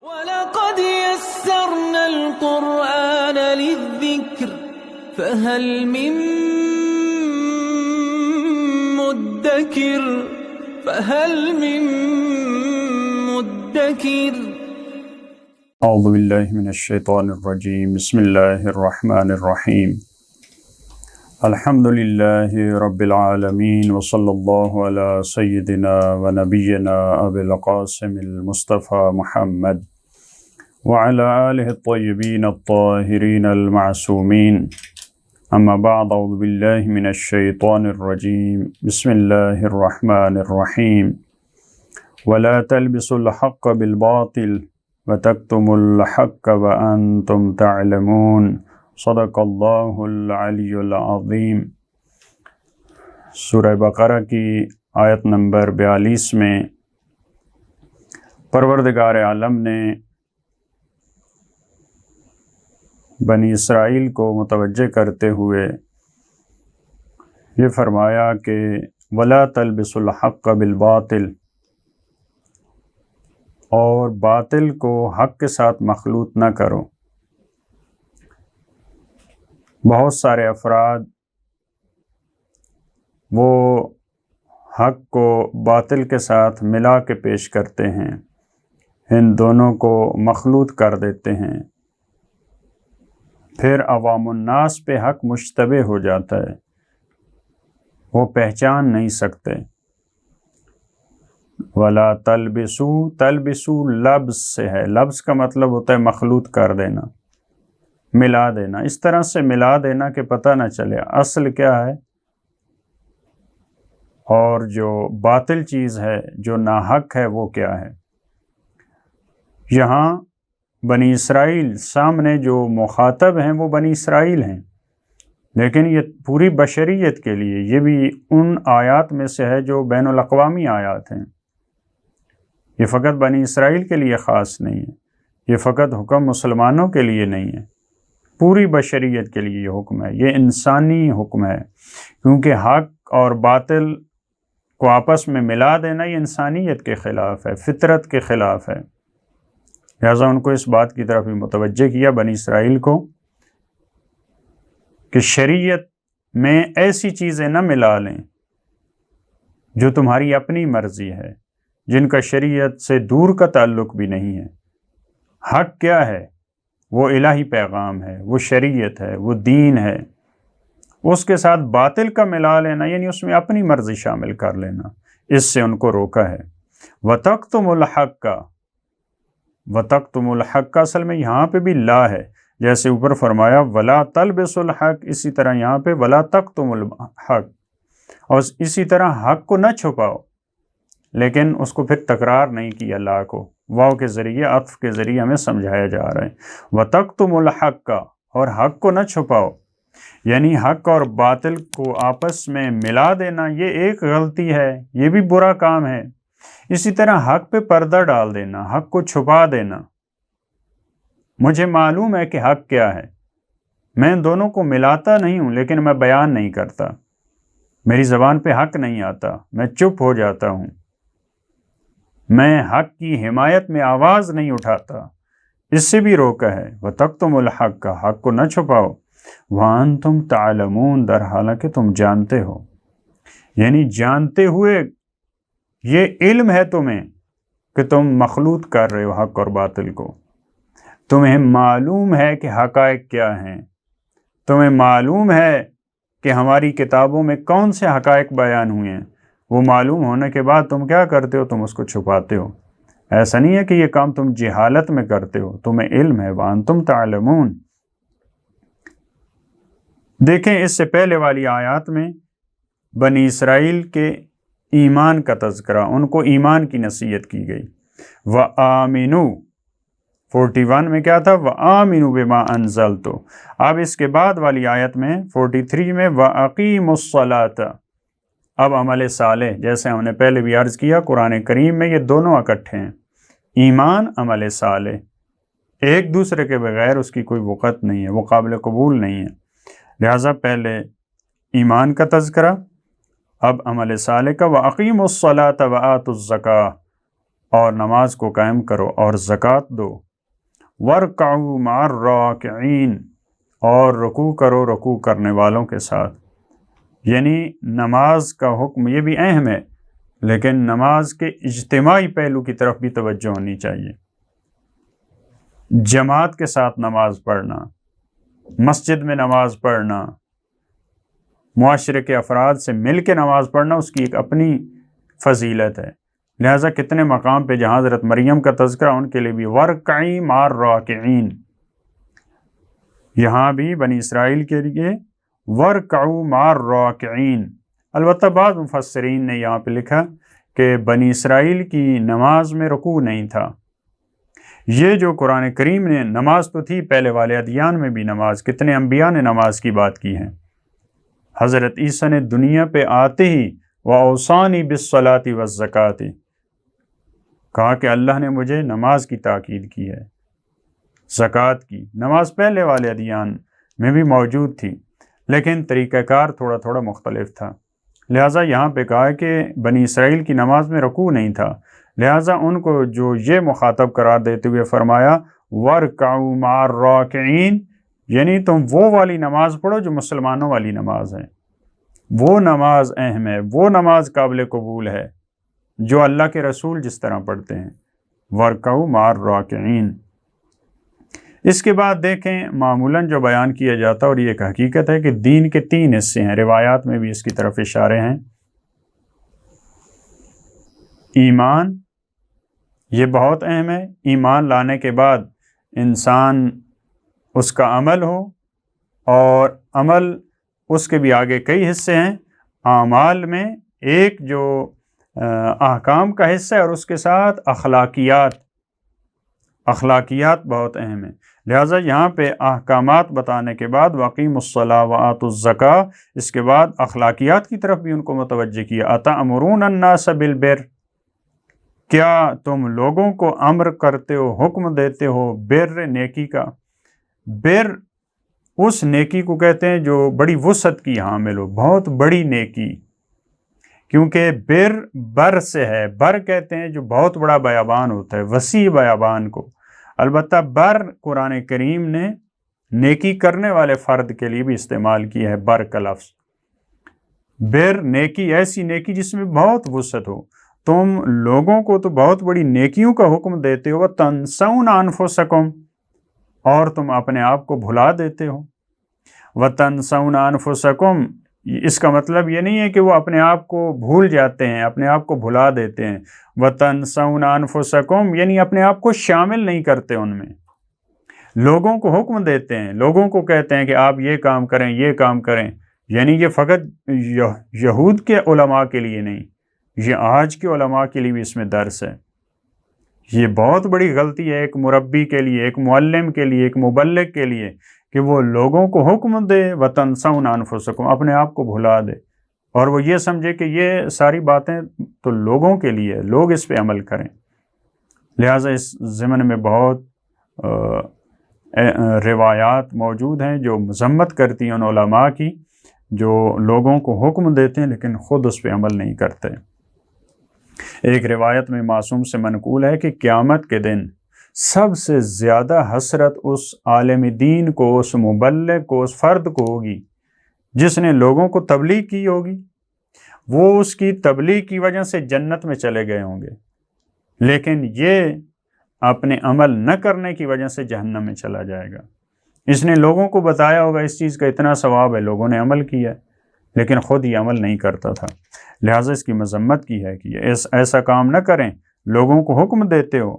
وَلَقَدْ يَسَّرْنَا الْقُرْآنَ لِلذِّكْرِ فَهَلْ مِن مُّدَّكِرٍ اعوذ باللہ من الشیطان الرجیم بسم اللہ الرحمن الرحیم الحمد للہ رب العالمین وصلی اللہ علی سیدنا و نبینا ابی القاسم المصطفى محمد وعلى آلہ الطیبین الطاہرین المعصومین اما بعد اعوذ باللہ من الشیطان الرجیم بسم اللہ الرحمن الرحیم ولا تلبسوا الحق بالباطل وَتَكْتُمُوا الْحَقَّ وَأَنْتُمْ تَعْلَمُونَ صدق اللہ العلی العظیم۔ سورہ بقرہ کی آیت نمبر 42 میں پروردگار عالم نے بنی اسرائیل کو متوجہ کرتے ہوئے یہ فرمایا کہ وَلَا تَلْبِسُوا الْحَقَّ بِالْبَاطِلِ، اور باطل کو حق کے ساتھ مخلوط نہ کرو۔ بہت سارے افراد وہ حق کو باطل کے ساتھ ملا کے پیش کرتے ہیں، ان دونوں کو مخلوط کر دیتے ہیں، پھر عوام الناس پہ حق مشتبہ ہو جاتا ہے، وہ پہچان نہیں سکتے۔ ولا تلبسو لبس سے ہے، لبس کا مطلب ہوتا ہے مخلوط کر دینا، ملا دینا، اس طرح سے ملا دینا کہ پتہ نہ چلے اصل کیا ہے اور جو باطل چیز ہے، جو ناحق ہے، وہ کیا ہے۔ یہاں بنی اسرائیل سامنے جو مخاطب ہیں وہ بنی اسرائیل ہیں، لیکن یہ پوری بشریت کے لیے، یہ بھی ان آیات میں سے ہے جو بین الاقوامی آیات ہیں، یہ فقط بنی اسرائیل کے لیے خاص نہیں ہے، یہ فقط حکم مسلمانوں کے لیے نہیں ہے، پوری بشریت کے لیے یہ حکم ہے، یہ انسانی حکم ہے، کیونکہ حق اور باطل کو آپس میں ملا دینا یہ انسانیت کے خلاف ہے، فطرت کے خلاف ہے۔ لہٰذا ان کو اس بات کی طرف بھی متوجہ کیا بنی اسرائیل کو کہ شریعت میں ایسی چیزیں نہ ملا لیں جو تمہاری اپنی مرضی ہے، جن کا شریعت سے دور کا تعلق بھی نہیں ہے۔ حق کیا ہے؟ وہ الہی پیغام ہے، وہ شریعت ہے، وہ دین ہے۔ اس کے ساتھ باطل کا ملا لینا یعنی اس میں اپنی مرضی شامل کر لینا، اس سے ان کو روکا ہے۔ وَتَكْتُمُوا الْحَقَّ، وَتَكْتُمُوا الْحَقَّ اصل میں یہاں پہ بھی لا ہے، جیسے اوپر فرمایا وَلَا تَلْبِسُوا الْحَقَّ، اسی طرح یہاں پہ وَلَا تَكْتُمُوا الْحَقَّ، اور اسی طرح حق کو نہ چھپاؤ، لیکن اس کو پھر تکرار نہیں کیا لا کو، واو کے ذریعے، عطف کے ذریعے ہمیں سمجھایا جا رہا ہے۔ وَتَكْتُمُوا الْحَقَّ، اور حق کو نہ چھپاؤ، یعنی حق اور باطل کو آپس میں ملا دینا یہ ایک غلطی ہے، یہ بھی برا کام ہے۔ اسی طرح حق پہ پردہ ڈال دینا، حق کو چھپا دینا۔ مجھے معلوم ہے کہ حق کیا ہے، میں ان دونوں کو ملاتا نہیں ہوں، لیکن میں بیان نہیں کرتا، میری زبان پہ حق نہیں آتا، میں چپ ہو جاتا ہوں، میں حق کی حمایت میں آواز نہیں اٹھاتا، اس سے بھی روکا ہے۔ وَتَكْتُمُوا الْحَقَّ، حق کو نہ چھپاؤ، وَأَنْتُمْ تَعْلَمُونَ، در حالانکہ تم جانتے ہو، یعنی جانتے ہوئے یہ علم ہے تمہیں کہ تم مخلوط کر رہے ہو حق اور باطل کو، تمہیں معلوم ہے کہ حقائق کیا ہیں، تمہیں معلوم ہے کہ ہماری کتابوں میں کون سے حقائق بیان ہوئے ہیں، وہ معلوم ہونے کے بعد تم کیا کرتے ہو؟ تم اس کو چھپاتے ہو۔ ایسا نہیں ہے کہ یہ کام تم جہالت میں کرتے ہو، تمہیں علم ہے۔ وَأَنْتُمْ تَعْلَمُونَ، دیکھیں اس سے پہلے والی آیات میں بنی اسرائیل کے ایمان کا تذکرہ، ان کو ایمان کی نصیحت کی گئی۔ وَآمِنُوا 41 میں کیا تھا؟ وَآمِنُوا بِمَا أَنزَلْتُ۔ اب اس کے بعد والی آیت میں 43 میں وَأَقِیمُوا الصَّلَاةَ، اب عمل صالح، جیسے ہم نے پہلے بھی عرض کیا قرآن کریم میں یہ دونوں اکٹھے ہیں، ایمان، عمل صالح، ایک دوسرے کے بغیر اس کی کوئی وقت نہیں ہے، وہ قابل قبول نہیں ہے۔ لہٰذا پہلے ایمان کا تذکرہ، اب عمل صالح کا۔ وَأَقِیمُوا الصَّلَاةَ وَآتُوا الزَّکَاةَ، اور نماز کو قائم کرو اور زکوٰۃ دو، وارکعوا مع الراکعین، اور رکوع کرو رکوع کرنے والوں کے ساتھ۔ یعنی نماز کا حکم یہ بھی اہم ہے، لیکن نماز کے اجتماعی پہلو کی طرف بھی توجہ ہونی چاہیے۔ جماعت کے ساتھ نماز پڑھنا، مسجد میں نماز پڑھنا، معاشرے کے افراد سے مل کے نماز پڑھنا، اس کی ایک اپنی فضیلت ہے۔ لہٰذا کتنے مقام پہ جہاں حضرت مریم کا تذکرہ، ان کے لیے بھی وارکعی مع الراکعین، یہاں بھی بنی اسرائیل کے لیے وارکعوا مع الراکعین۔ البتہ بعض مفسرین نے یہاں پہ لکھا کہ بنی اسرائیل کی نماز میں رکوع نہیں تھا۔ یہ جو قرآن کریم نے، نماز تو تھی پہلے والے ادیان میں بھی نماز، کتنے انبیاء نے نماز کی بات کی ہے۔ حضرت عیسیٰ نے دنیا پہ آتے ہی وَأَوْصَانِي بِالصَّلَاةِ وَالزَّكَاةِ کہا کہ اللہ نے مجھے نماز کی تاکید کی ہے، زکوٰۃ کی۔ نماز پہلے والے ادیان میں بھی موجود تھی، لیکن طریقہ کار تھوڑا تھوڑا مختلف تھا۔ لہٰذا یہاں پہ کہا کہ بنی اسرائیل کی نماز میں رکوع نہیں تھا، لہٰذا ان کو جو یہ مخاطب قرار دیتے ہوئے فرمایا وارکعوا مع الراکعین، یعنی تم وہ والی نماز پڑھو جو مسلمانوں والی نماز ہے، وہ نماز اہم ہے، وہ نماز قابل قبول ہے جو اللہ کے رسول جس طرح پڑھتے ہیں، وارکعوا مع الراکعین۔ اس کے بعد دیکھیں معمولاً جو بیان کیا جاتا ہے، اور یہ ایک حقیقت ہے کہ دین کے 3 حصے ہیں، روایات میں بھی اس کی طرف اشارے ہیں۔ ایمان، یہ بہت اہم ہے۔ ایمان لانے کے بعد انسان اس کا عمل ہو، اور عمل اس کے بھی آگے کئی حصے ہیں۔ اعمال میں ایک جو احکام کا حصہ ہے، اور اس کے ساتھ اخلاقیات بہت اہم ہیں۔ لہٰذا یہاں پہ احکامات بتانے کے بعد وَأَقِیمُوا الصَّلَاةَ وَآتُوا الزَّکَاةَ، اس کے بعد اخلاقیات کی طرف بھی ان کو متوجہ کیا۔ أَتَأْمُرُونَ النَّاسَ بِالْبِرِّ، کیا تم لوگوں کو امر کرتے ہو، حکم دیتے ہو بر، نیکی کا۔ بر اس نیکی کو کہتے ہیں جو بڑی وسعت کی حامل ہو، بہت بڑی نیکی، کیونکہ بر سے ہے۔ بر کہتے ہیں جو بہت بڑا بیابان ہوتا ہے، وسیع بیابان کو۔ البتہ بر قرآن کریم نے نیکی کرنے والے فرد کے لیے بھی استعمال کیا ہے، بر کا لفظ۔ بر نیکی، ایسی نیکی جس میں بہت وسعت ہو۔ تم لوگوں کو تو بہت بڑی نیکیوں کا حکم دیتے ہو، وَتَنْسَوْنَ أَنفُسَكُمْ، اور تم اپنے آپ کو بھلا دیتے ہو۔ وَتَنْسَوْنَ أَنفُسَكُمْ، اس کا مطلب یہ نہیں ہے کہ وہ اپنے آپ کو بھول جاتے ہیں، اپنے آپ کو بھلا دیتے ہیں۔ وَتَنْسَوْنَ أَنفُسَكُمْ یعنی اپنے آپ کو شامل نہیں کرتے ان میں۔ لوگوں کو حکم دیتے ہیں، لوگوں کو کہتے ہیں کہ آپ یہ کام کریں، یہ کام کریں، یعنی یہ فقط یہود کے علماء کے لیے نہیں، یہ آج کے علماء کے لیے بھی اس میں درس ہے۔ یہ بہت بڑی غلطی ہے ایک مربی کے لیے، ایک معلم کے لیے، ایک مبلغ کے لیے، کہ وہ لوگوں کو حکم دے وَتَنْسَوْنَ أَنفُسَكُمْ، اپنے آپ کو بھلا دے، اور وہ یہ سمجھے کہ یہ ساری باتیں تو لوگوں کے لیے، لوگ اس پہ عمل کریں۔ لہٰذا اس ضمن میں بہت روایات موجود ہیں جو مذمت کرتی ہیں ان علماء کی جو لوگوں کو حکم دیتے ہیں لیکن خود اس پہ عمل نہیں کرتے۔ ایک روایت میں معصوم سے منقول ہے کہ قیامت کے دن سب سے زیادہ حسرت اس عالم دین کو، اس مبلغ کو، اس فرد کو ہوگی جس نے لوگوں کو تبلیغ کی ہوگی۔ وہ اس کی تبلیغ کی وجہ سے جنت میں چلے گئے ہوں گے، لیکن یہ اپنے عمل نہ کرنے کی وجہ سے جہنم میں چلا جائے گا۔ اس نے لوگوں کو بتایا ہوگا اس چیز کا اتنا ثواب ہے، لوگوں نے عمل کیا، لیکن خود ہی عمل نہیں کرتا تھا۔ لہٰذا اس کی مذمت کی ہے کہ ایسا کام نہ کریں۔ لوگوں کو حکم دیتے ہو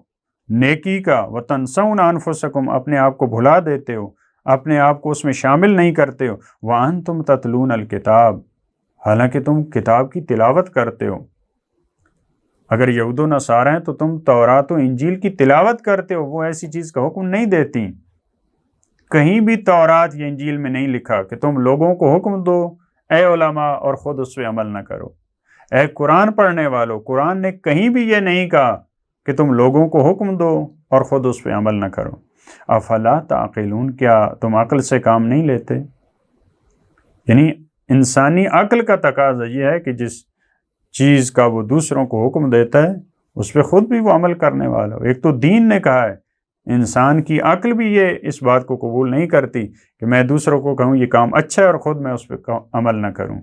نیکی کا، وَتَنْسَوْنَ أَنفُسَكُمْ، اپنے آپ کو بھلا دیتے ہو، اپنے آپ کو اس میں شامل نہیں کرتے ہو، وَأَنْتُمْ تَتْلُونَ الْكِتَابَ، حالانکہ تم کتاب کی تلاوت کرتے ہو۔ اگر یہود و نصارہ ہیں تو تم تورات و انجیل کی تلاوت کرتے ہو، وہ ایسی چیز کا حکم نہیں دیتی۔ کہیں بھی تورات یا انجیل میں نہیں لکھا کہ تم لوگوں کو حکم دو اے علماء اور خود اس پہ عمل نہ کرو۔ اے قرآن پڑھنے والو، قرآن نے کہیں بھی یہ نہیں کہا کہ تم لوگوں کو حکم دو اور خود اس پہ عمل نہ کرو۔ افلا تعقلون، کیا تم عقل سے کام نہیں لیتے؟ یعنی انسانی عقل کا تقاضا یہ ہے کہ جس چیز کا وہ دوسروں کو حکم دیتا ہے اس پہ خود بھی وہ عمل کرنے والا ہو۔ ایک تو دین نے کہا ہے، انسان کی عقل بھی یہ اس بات کو قبول نہیں کرتی کہ میں دوسروں کو کہوں یہ کام اچھا ہے اور خود میں اس پہ عمل نہ کروں،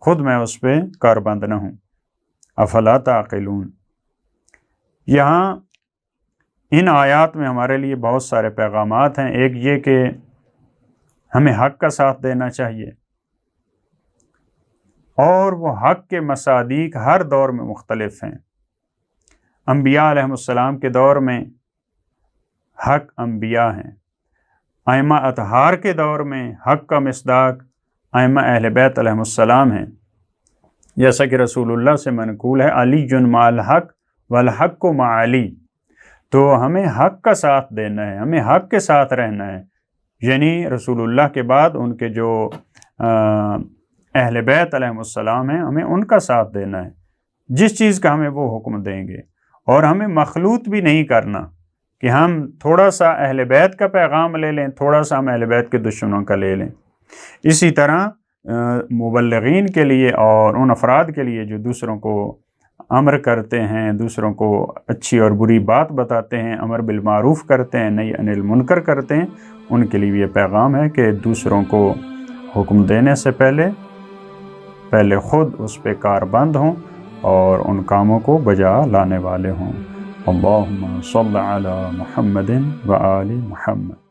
خود میں اس پہ کاربند نہ ہوں۔ افلا تعقلون۔ یہاں ان آیات میں ہمارے لیے بہت سارے پیغامات ہیں۔ ایک یہ کہ ہمیں حق کا ساتھ دینا چاہیے، اور وہ حق کے مصادیق ہر دور میں مختلف ہیں۔ انبیاء علیہ السلام کے دور میں حق انبیاء ہیں، ائمہ اطہار کے دور میں حق کا مصداق ائمہ اہل بیت علیہ السلام ہیں، جیسا کہ رسول اللہ سے منقول ہے علی مع الحق والحق مع علی۔ تو ہمیں حق کا ساتھ دینا ہے، ہمیں حق کے ساتھ رہنا ہے، یعنی رسول اللہ کے بعد ان کے جو اہل بیت علیہ السلام ہیں ہمیں ان کا ساتھ دینا ہے، جس چیز کا ہمیں وہ حکم دیں گے۔ اور ہمیں مخلوط بھی نہیں کرنا کہ ہم تھوڑا سا اہل بیت کا پیغام لے لیں، تھوڑا سا ہم اہل بیت کے دشمنوں کا لے لیں۔ اسی طرح مبلغین کے لیے اور ان افراد کے لیے جو دوسروں کو امر کرتے ہیں، دوسروں کو اچھی اور بری بات بتاتے ہیں، امر بالمعروف کرتے ہیں، نہی عن المنکر کرتے ہیں، ان کے لیے یہ پیغام ہے کہ دوسروں کو حکم دینے سے پہلے خود اس پہ کاربند ہوں اور ان کاموں کو بجا لانے والے ہوں۔ اللہم صل علی محمد و آل محمد۔